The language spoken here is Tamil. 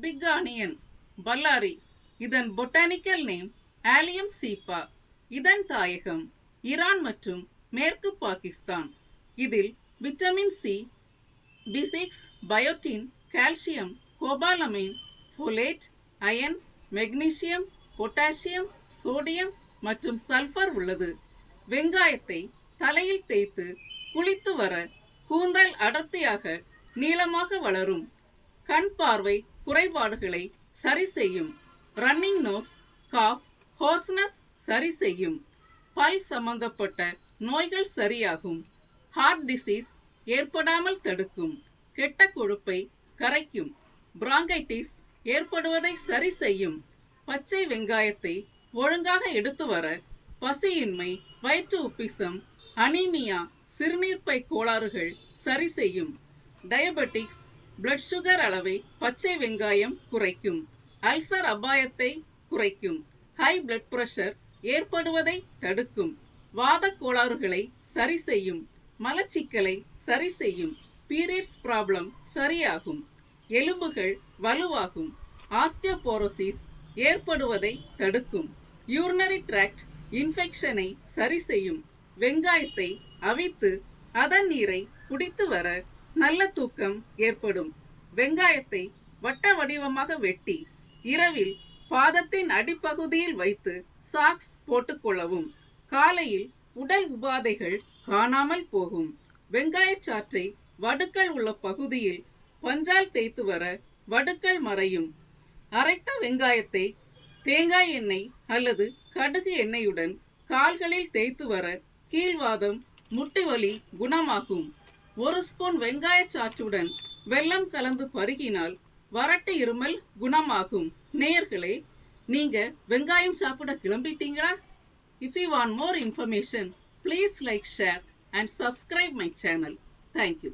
பிக் ஆனியன் பல்லாரி. இதன் பொட்டானிக்கல் நேம் ஆலியம் சீப்பா. இதன் தாயகம் ஈரான் மற்றும் மேற்கு பாகிஸ்தான். இதில் vitamin C, B6, biotin, calcium, cobalamin, folate, iron, magnesium, potassium, sodium மற்றும் சல்பர் உள்ளது. வெங்காயத்தை தலையில் தேய்த்து குளித்து வர கூந்தல் அடர்த்தியாக நீளமாக வளரும். கண் பார்வை குறைபாடுகளை சரி செய்யும். ரன்னிங் நோஸ், காஃப், ஹோர்ஸ்னஸ் சரி செய்யும். பல் சம்பந்தப்பட்ட நோய்கள் சரியாகும். ஹார்ட் டிசீஸ் ஏற்படாமல் தடுக்கும். கெட்ட கொழுப்பை கரைக்கும். பிராங்கைட்டிஸ் ஏற்படுவதை சரி செய்யும். பச்சை வெங்காயத்தை ஒழுங்காக எடுத்து வர பசியின்மை, வயிற்று உப்பிசம், அனீமியா, சிறுநீர்ப்பை கோளாறுகள் சரி செய்யும். டயபெட்டிக்ஸ், பிளட் சுகர் அளவை பச்சை வெங்காயம் குறைக்கும். அல்சர் அபாயத்தை குறைக்கும். ஹை பிளட் பிரஷர் ஏற்படுவதை தடுக்கும். வாத கோளாறுகளை சரி செய்யும். மலச்சிக்கலை சரி செய்யும். பீரியட்ஸ் ப்ராப்ளம் சரியாகும். எலும்புகள் வலுவாகும். ஆஸ்டியோபோரோசிஸ் ஏற்படுவதை தடுக்கும். யூரினரி ட்ராக்ட் இன்ஃபெக்ஷனை சரி செய்யும். வெங்காயத்தை அவித்து அதன் நீரை குடித்து வர நல்ல தூக்கம் ஏற்படும். வெங்காயத்தை வட்ட வடிவமாக வெட்டி இரவில் பாதத்தின் அடிப்பகுதியில் வைத்து சாக்ஸ் போட்டுக்கொள்ளவும். காலையில் உடல் உபாதைகள் காணாமல் போகும். வெங்காயச்சாற்றை வடுக்கள் உள்ள பகுதியில் பஞ்சால் தேய்த்து வர வடுக்கள் மறையும். அரைத்த வெங்காயத்தை தேங்காய் எண்ணெய் அல்லது கடுகு எண்ணெயுடன் கால்களில் தேய்த்து வர கீழ்வாதம், முட்டி வலி குணமாகும். 1 ஸ்பூன் வெங்காயச்சாற்றுடன் வெல்லம் கலந்து பருகினால் வறட்டு இருமல் குணமாகும். நேயர்களே, நீங்க வெங்காயம் சாப்பிட கிளம்பிட்டீங்களா? If you want more information, please like, share and subscribe my channel. Thank you.